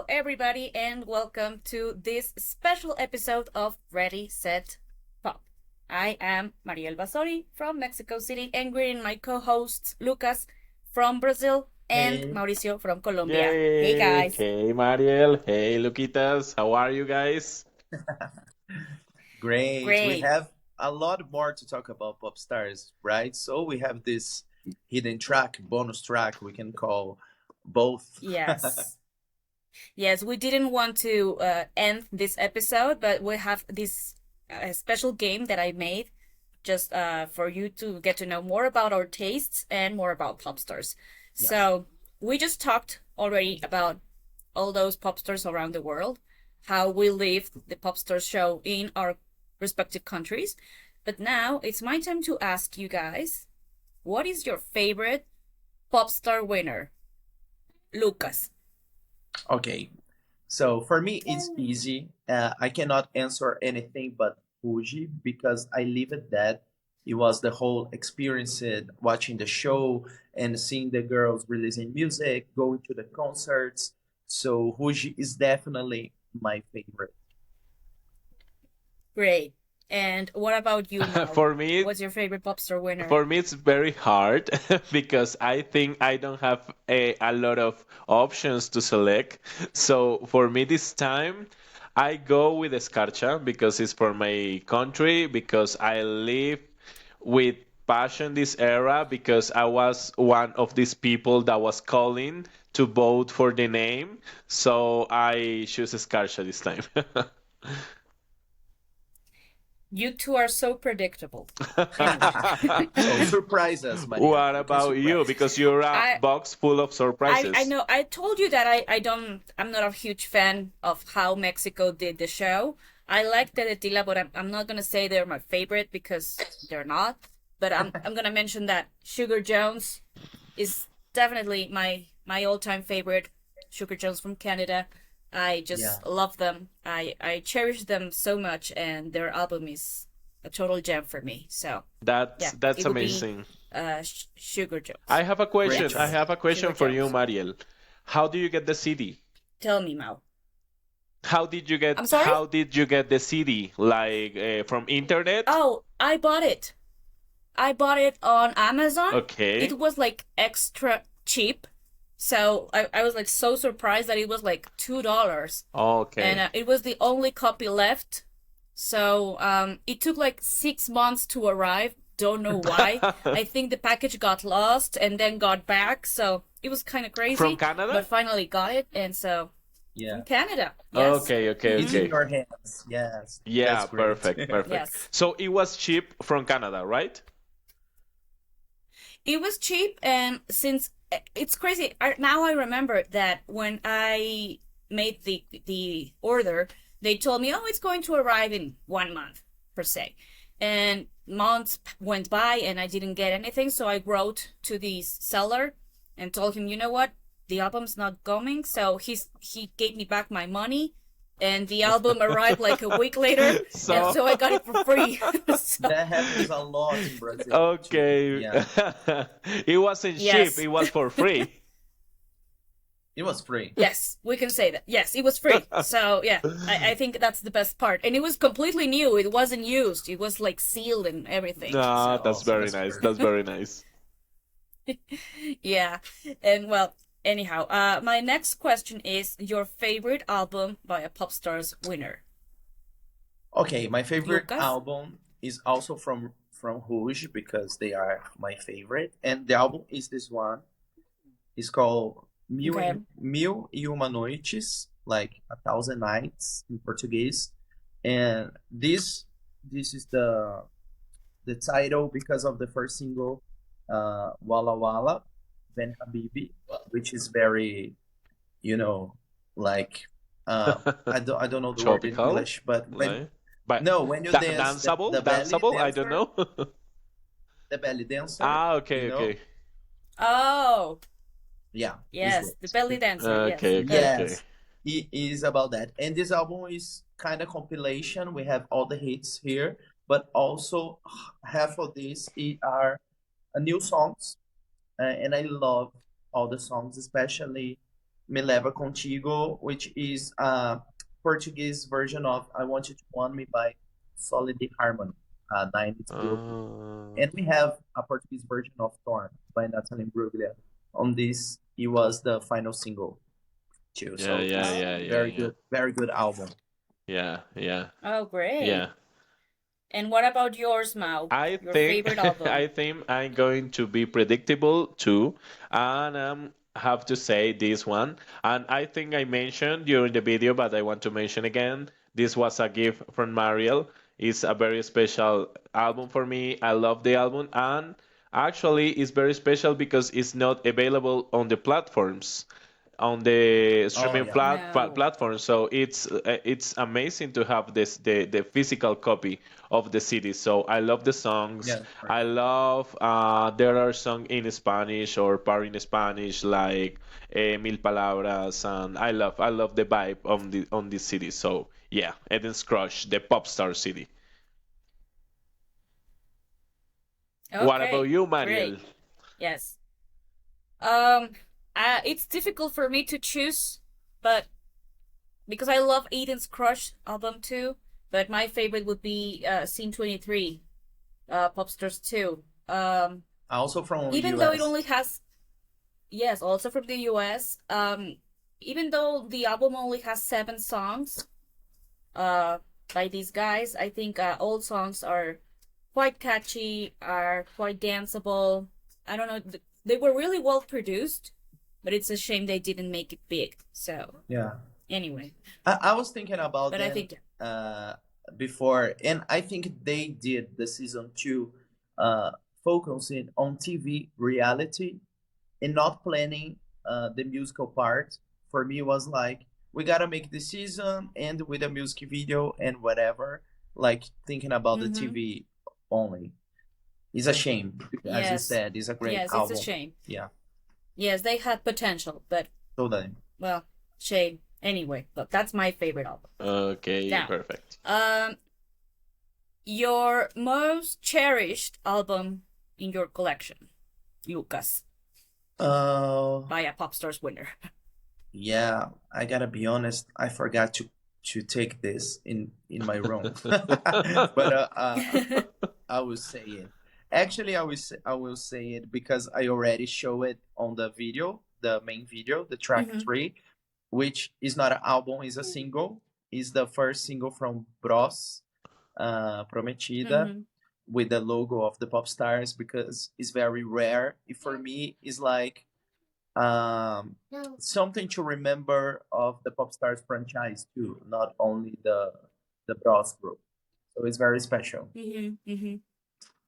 everybody, and welcome to this special episode of Ready, Set, Pop. I am Mariel Basori from Mexico City, and we're in my co hosts, Lucas from Brazil and Hey, Mauricio from Colombia. Hey, Yay! guys. Hey, Mariel. Hey, Luquitas. How are you guys? great. We Great. have a lot more to talk about pop stars, right? So we have this hidden track, bonus track we can call both. Yes. Yes, we didn't want to end this episode, but we have this special game that I made just for you to get to know more about our tastes and more about pop stars. Yeah. So we just talked already about all those pop stars around the world, how we lived the pop star show in our respective countries. But now it's my time to ask you guys, what is your favorite pop star winner? Lucas. Okay. So for me, it's easy. I cannot answer anything but Fuji because I live it that. It was the whole experience watching the show and seeing the girls releasing music, going to the concerts. So Fuji is definitely my favorite. Great. And what about you, Mau? For me, What's your favorite pop star winner? for me, it's very hard because I think I don't have a lot of options to select. So for me this time, I go with Escarcha because it's for my country, because I live with passion this era, because I was one of these people that was calling to vote for the name. So I choose Escarcha this time. You two are so predictable. Anyway, So surprise us, Maria. What You can about you? surprise Because us. you're a I box full of I surprises. know I told you that I'm not a huge fan of how Mexico did the show. I like Teletila, but I'm not gonna say they're my favorite because they're not. But I'm gonna mention that Sugar Jones is definitely my all time favorite. Sugar Jones from Canada. I Yeah. just love them. I cherish them so much, and their album is a total gem for me. So That's yeah, that's it would be amazing. Sugar I Jones. have a Great question. I Yes, choice. have a Sugar question for you, Jones. Mariel. How do you get the CD? Tell me, Mal. I'm sorry. How did you get the CD? Like from internet? Oh, I bought it. I bought it on Amazon. Okay. It was like extra cheap. So I was like so surprised that it was like $2. And Okay. it was the only copy left. So it took like 6 months to arrive. Don't know why. I think the package got lost and then got back. So it was kind of From crazy, Canada? but finally got it. And so from Yeah. Canada. Yes. Okay, okay, It's in okay. your hands. Yes. Yeah, That's great. perfect, perfect. Yes. So it was cheap from Canada, right? It was cheap, and since it's crazy, now I remember that when I made the order, they told me, "Oh, it's going to arrive in 1 month," per se, and months went by, and I didn't get anything. So I wrote to the seller and told him, "You know what? The album's not coming." So he gave me back my money, and the album arrived like a week later, and So so I got it for free. So That happens a lot in Brazil too. okay. Yeah. It wasn't cheap, yes. it was for free. It was free. Yes, we can say that. Yes, it was free. So yeah, I think that's the best part. And it was completely new. It wasn't used. It was like sealed and everything. Ah, So that's Awesome. very That's nice. great. That's very nice. yeah. And well, anyhow, my next question is your favorite album by a pop stars winner. Okay, my favorite Lucas? album is also from Rouge because they are my favorite, and the album is this one. It's called Okay. Mil e Uma Noites, like a thousand nights in Portuguese, and this is the title because of the first single, Walla Walla, Ben Habibi, which is very, you know, like I don't know the word in Tropical? English, but when Like, but no, when you dance danceable? the belly Danceable? I don't dancer, know. the belly dancer, Ah, you okay, know, okay. yeah, Oh, is yes, the it. belly dancer. Yes, Okay, got okay, it. okay. Yes, it is about that. And this album is kind of compilation. We have all the hits here, but also half of these are new songs, and I love all the songs, especially. Me Leva Contigo, which is a Portuguese version of I Want You to Want Me by Solid Harmony, 90s group. Uh, And we have a Portuguese version of Torn by Natalie Imbruglia. On this, it was the final single too. yeah, So yeah, it's yeah, Oh. yeah, yeah, very good album. yeah, yeah, Oh, great. yeah. And what about yours, Mao? I Your think favorite album? I think I'm going to be predictable too, and have to say this one. And I think I mentioned during the video, but I want to mention again. This was a gift from Mariel. It's a very special album for me. I love the album, and actually, it's very special because it's not available on the platforms on the Oh streaming yeah, No. platform. So it's amazing to have this the physical copy of the CD. So I love the songs. yeah, right. I love there are songs in Spanish or part in Spanish like Mil Palabras, and I love the vibe on this CD. So yeah, Eden's Crush, the pop star CD. What about Okay, you, Mariel? great. Yes. It's difficult for me to choose, but because I love Aiden's Crush album too, but my favorite would be Scene 23, Popstars 2. Also from Even though it US. only has, yes, also from the US, even though the album only has 7 songs, uh, by these guys, I think all songs are quite catchy, are quite danceable. I don't know, they were really well produced, but it's a shame they didn't make it big. So, Yeah. anyway, I was thinking about but I them think, uh, before, and I think they did the season two uh, focusing on TV reality and not planning the musical part. For me, was like we gotta make the season end with a music video and whatever. Like thinking about the mm-hmm. TV only is a shame. As you Yes, said, it's a great yes, it's a album. shame. Yeah, Yes, they had potential, but totally. well, shame. Anyway, but that's my favorite album. Okay, Now, perfect. um, your most cherished album in your collection, Lucas, Uh, by a Pop Stars winner. Yeah, I gotta be honest. I forgot to take this in my room, but I will say it. Actually, I will say it because I already show it on the video, the main video, the track Mm-hmm. three, which is not an album, is a single. Is the first single from Bros, Prometida, Mm-hmm. with the logo of the pop stars because it's very rare. It, for me, is like um, something to remember of the Popstars franchise too, not only the Bros group. So it's very special. Mm-hmm. Mm-hmm.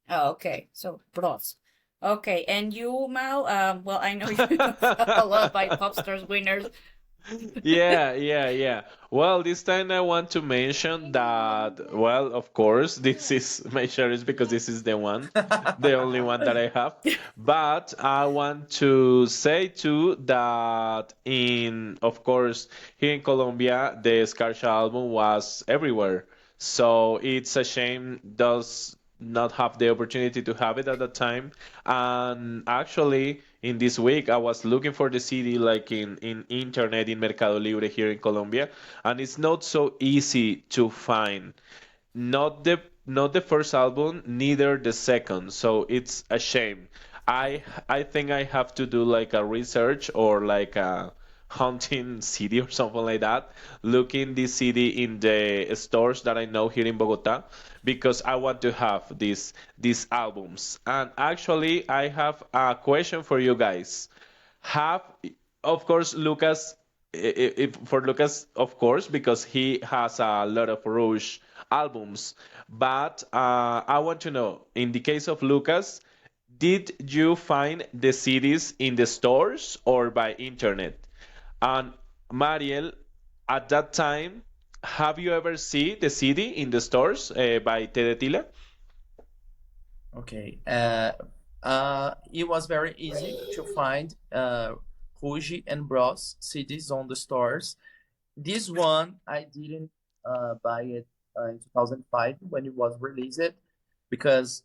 Oh, okay. So, Bros. Okay, and you, Mao? Well, I know you have a lot by Pop Stars winners. Yeah, yeah, yeah. Well, this time I want to mention that, well, of course, this is my share because this is the only one that I have. But I want to say too that of course, here in Colombia, the Scarcha album was everywhere. So it's a shame does not have the opportunity to have it at that time. And actually, in this week, I was looking for the CD like in internet in Mercado Libre here in Colombia, and it's not so easy to find. Not the first album, neither the second. So it's a shame. I think I have to do like a research or like a hunting CD or something like that. Looking this CD in the stores that I know here in Bogota because I want to have these albums. And actually, I have a question for you guys. Have of course Lucas if for Lucas of course because he has a lot of Rouge albums but I want to know in the case of Lucas did you find the CDs in the stores or by internet and Mariel at that time have you ever seen the CD in the stores by Tedetila? Okay. It was very easy to find Fuji and Bros CDs on the stores. This one I didn't buy it in 2005 when it was released because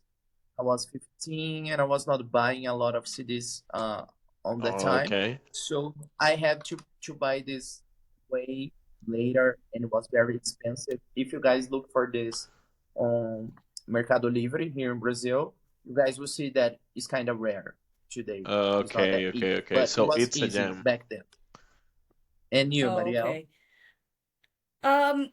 I was 15 and I was not buying a lot of CDs on the Oh, time. okay. So I had to buy this way later, and it was very expensive. If you guys look for this on Mercado Livre here in Brazil, you guys will see that it's kind of rare today. It's not that Okay, okay, easy, okay. but it So was it's a easy gem. back then. And you, Oh, Marielle? okay. Um,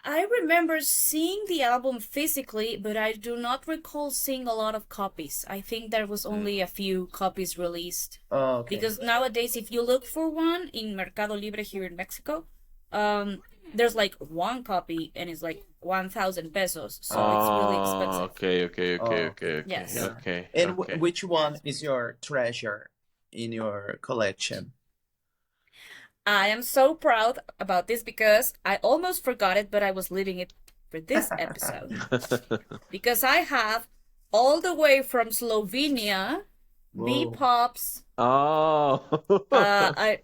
I remember seeing the album physically, but I do not recall seeing a lot of copies. I think there was Mm. only a few copies released. Oh, okay. Because nowadays, if you look for one in Mercado Libre here in Mexico, there's like one copy and it's like 1,000 pesos. So it's really Oh, expensive. okay, okay, okay, Oh, okay, okay. okay, Yes. Yeah. okay, And okay. which one is your treasure in your collection? I am so proud about this because I almost forgot it, but I was leaving it for this episode. Because I have all the way from Slovenia, Whoa. Bepop's Oh. I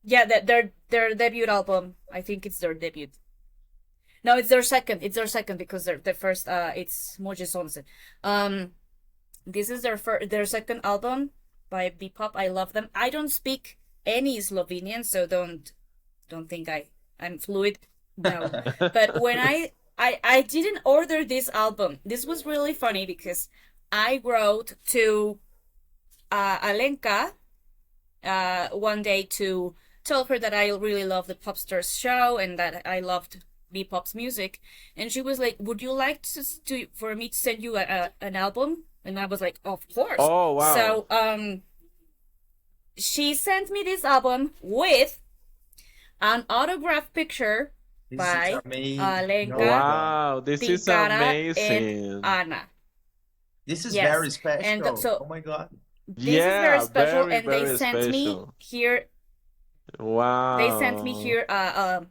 yeah, their debut album. I think it's their debut. No, it's their second. It's their second because their first it's Moje Sonse. Um this is their second album by Bepop. I love them. I don't speak any Slovenian, so don't think I'm fluid. No. But when I didn't order this album. This was really funny because I wrote to Alenka one day to tell her that I really love the Popstars show and that I loved Bepop's music, and she was like, "Would you like to for me to send you an album?" And I was like, "Of course." Oh, wow. So she sent me this album with an autograph picture This is by amazing. Oh my Alenka, God. Wow, this is Tinkara, and amazing. Anna. This is very Yes, and special. Oh so my God. this is very Yeah, special, very, and they very sent me special. here Wow.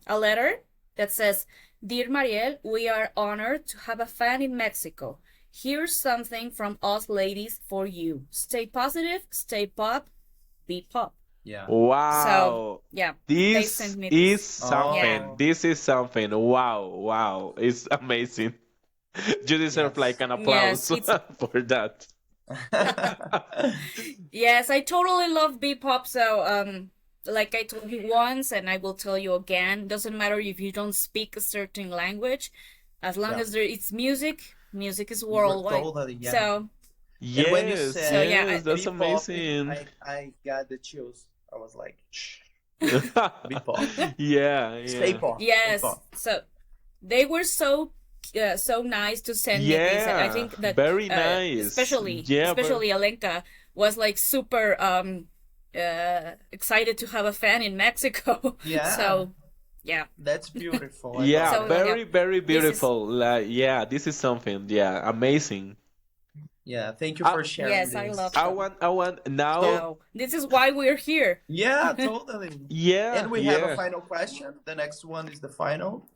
a letter that says, "Dear Mariel, we are honored to have a fan in Mexico. Here's something from us ladies for you. Stay positive, stay pop, be pop." Yeah. So, Wow. yeah, they This sent me is this. something. Yeah. Oh. This is something. Wow, wow. It's amazing. You deserve like Yes. an Yes, applause it's for that. yes, I totally love Bpop. So, like I told you once, and I will tell you again, doesn't matter if you don't speak a certain language, as long Yeah. as it's music, music is We're worldwide. totally, yeah. So, And when you Yes, so said yeah, yes, that's Bebop, amazing. I got the chills. I was like, shh, Bebop. Yeah, Stay yeah. pop. Stay yes, pop. so they were so nice to send me this. I Yeah, think that very nice. Yeah, but especially Alenka was like super excited to have a fan in Mexico. Yeah. So, yeah. That's beautiful. I yeah, love So, that. yeah, very, very this is beautiful. Like, yeah, this is something. Yeah, amazing. Yeah. Thank you I, for sharing yes, I love this. them. I want now. So, So, this is why we're here. yeah, totally. Yeah, And we have a yeah. final question. The next one is the final.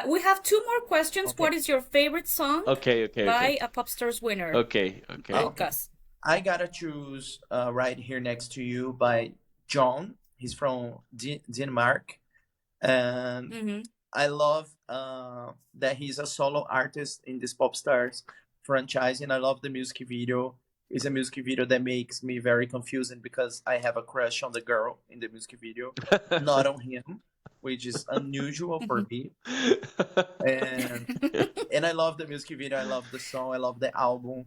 We have two more questions. Okay. What is your favorite song Okay, okay, by okay, a Popstars winner? okay, okay. Okay. Lucas. I gotta choose right here next to you by John. He's from Denmark. And Mm-hmm. I love that he's a solo artist in this pop stars franchise, and I love the music video. It's a music video that makes me very confusing because I have a crush on the girl in the music video, not on him, which is unusual for me. And I love the music video. I love the song. I love the album.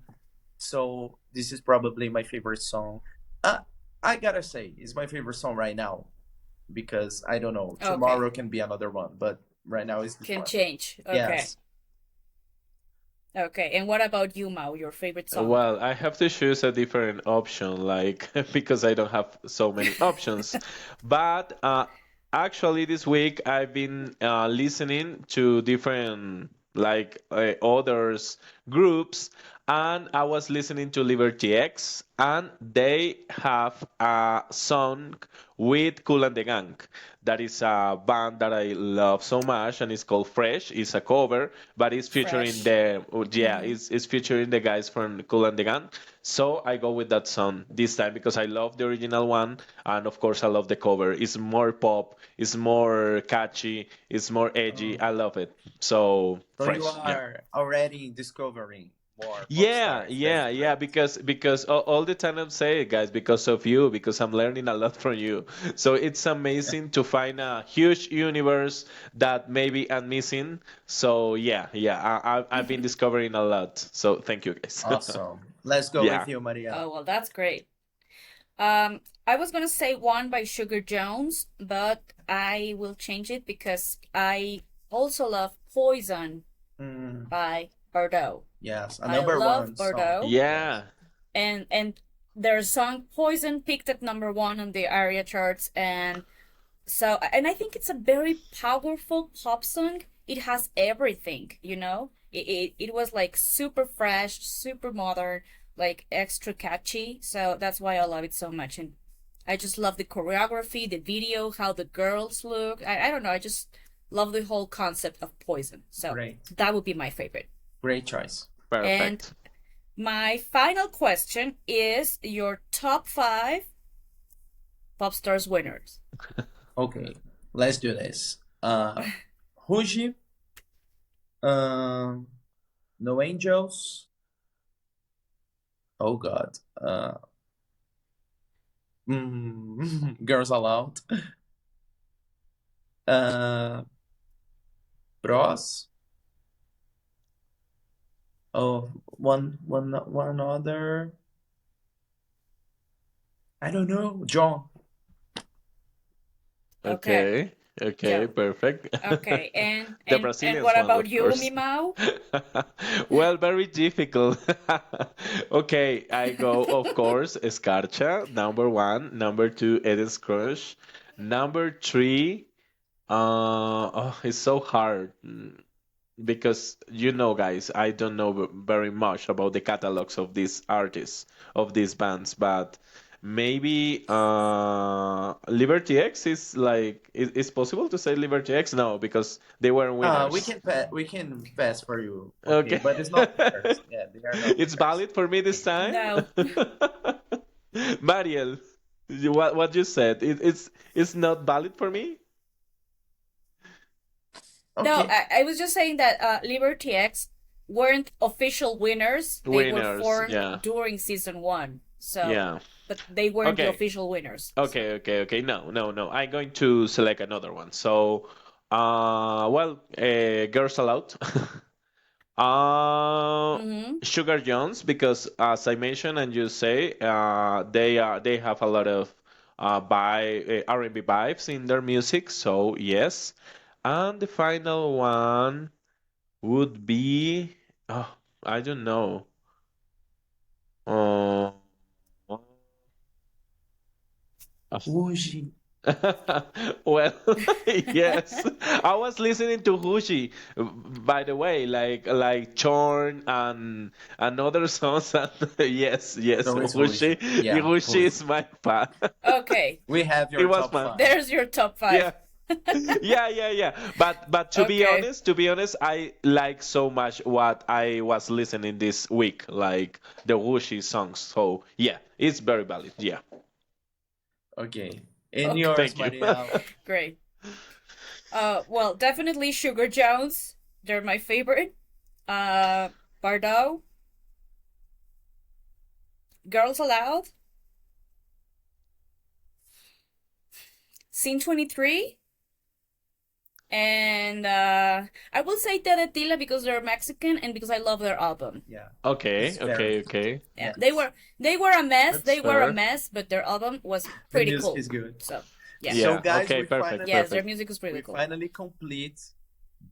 So this is probably my favorite song. Uh, I gotta say, it's my favorite song right now because I don't know. Okay. Tomorrow can be another one, but right now it's this Can one. change. Okay. Yes. Okay. And what about you, Mao? Your favorite song? Well, I have to choose a different option, like because I don't have so many options. But actually, this week I've been listening to different like others groups, and I was listening to Liberty X, and they have a song with Kool and the Gang. That is a band that I love so much, and it's called Fresh. It's a cover, but it's featuring Fresh. yeah, Mm-hmm. it's featuring the guys from Kool and the Gang. So I go with that song this time because I love the original one, and of course I love the cover. It's more pop, it's more catchy, it's more edgy. Oh. I love it. So So Fresh, you yeah. are already discovering more pop Yeah, stars. That's yeah, yeah. great. Because all the time I'm saying, guys, because of you, because I'm learning a lot from you. So it's amazing to find a huge universe that maybe I'm missing. So yeah, yeah. I've been discovering a lot. So thank you, guys. Awesome. Let's go with Yeah. you, Maria. Oh, well, that's great. I was gonna say one by Sugar Jones, but I will change it because I also love Poison Mm, by Bordeaux. yes, a I number love one song. Bordeaux, Yes. Yeah. and their song Poison peaked at number one on the area charts, and I think it's a very powerful pop song. It has everything, you know. It was like super fresh, super modern, like extra catchy. So that's why I love it so much, and I just love the choreography, the video, how the girls look. I don't know. I just love the whole concept of Poison. So Great. that would be my favorite. Great choice. And Perfect. my final question is your top five pop stars winners. Okay, let's do this. Ruge, um, No Angels. Oh God. Girls Aloud. Uh, Bros. Oh, one other. I don't know. John. Okay. Okay. Okay. Yeah. Perfect. Okay. And The and Brazilians what one, about of you, course. Mimau? Well, very difficult. Okay, I go, of course, Escarcha, number one. Number two, Eden's Crush. Number three, oh, it's so hard because guys, I don't know very much about the catalogs of these artists, of these bands, but maybe Liberty X is like, is possible to say Liberty X? No, because they weren't We winners. can we can pass for you. Okay, Okay. but it's not winners. Yeah, they are not It's winners. valid for me this time? No. Mariel, what you said, it's not valid for me? No, Okay. I was just saying that Liberty X weren't official winners. They were Winners, formed yeah. during season one. So, Yeah. but they weren't the Okay. official winners. Okay, okay, okay. No, no, no. I'm going to select another one. So, Girls Aloud. Mm-hmm. Sugar Jones, because as I mentioned and you say, they have a lot of R&B vibes in their music. So yes, and the final one would be, oh, I don't know. Uh, Ruge. Well, yes, I was listening to Hushi, by the way, like Chorn and other songs. And yes, yes, So it's Ruge. Yeah, Hushi Ruge. is my fan. Okay. We have It your was top my five. There's your top yeah. five. Yeah, yeah, yeah. But Okay. to be honest, I like so much what I was listening this week, like the Wuxi songs. So yeah, it's very valid. Yeah, Okay. In Okay. yours, thank you. Maria. Great. Well, definitely Sugar Jones. They're my favorite. Bardot, Girls Aloud, Scene 23, and I will say Teretila because they're Mexican and because I love their album. Yeah. Okay, It's very okay, good. okay. Yeah, Yes. they were a mess. That's They were a fair. mess, but their album was The pretty music cool. is good. So yeah, So Yeah. guys, Okay. we Perfect. finally yes, their Perfect. music is we really cool. finally complete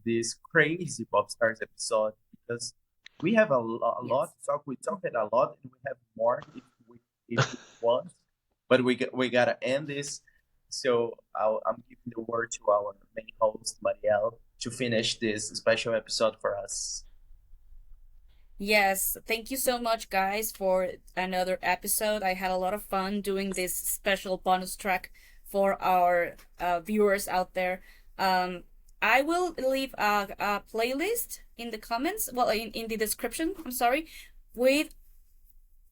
this crazy pop stars episode because we have a lot Yes. to talk. We talked a lot, and we have more if we want. But we gotta end this. So I'm giving the word to our main host Marielle to finish this special episode for us. Yes, thank you so much, guys, for another episode. I had a lot of fun doing this special bonus track for our viewers out there. Um, I will leave a playlist in the comments, well, in the description, I'm sorry, with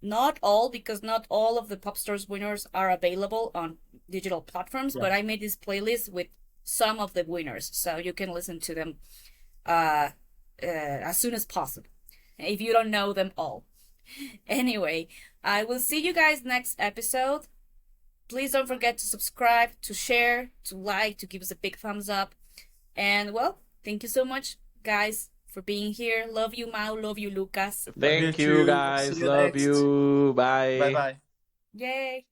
not all, because not all of the Pop Stars winners are available on digital platforms, but Yeah. I made this playlist with some of the winners, so you can listen to them uh, as soon as possible. if you don't know them all. Anyway, I will see you guys next episode. Please don't forget to subscribe, to share, to like, to give us a big thumbs up. And well, thank you so much, guys, for being here. Love you, Mau. Love you, Lucas. Love you Thank you, too. See guys. you Love next. you. Bye Bye. bye. Yay.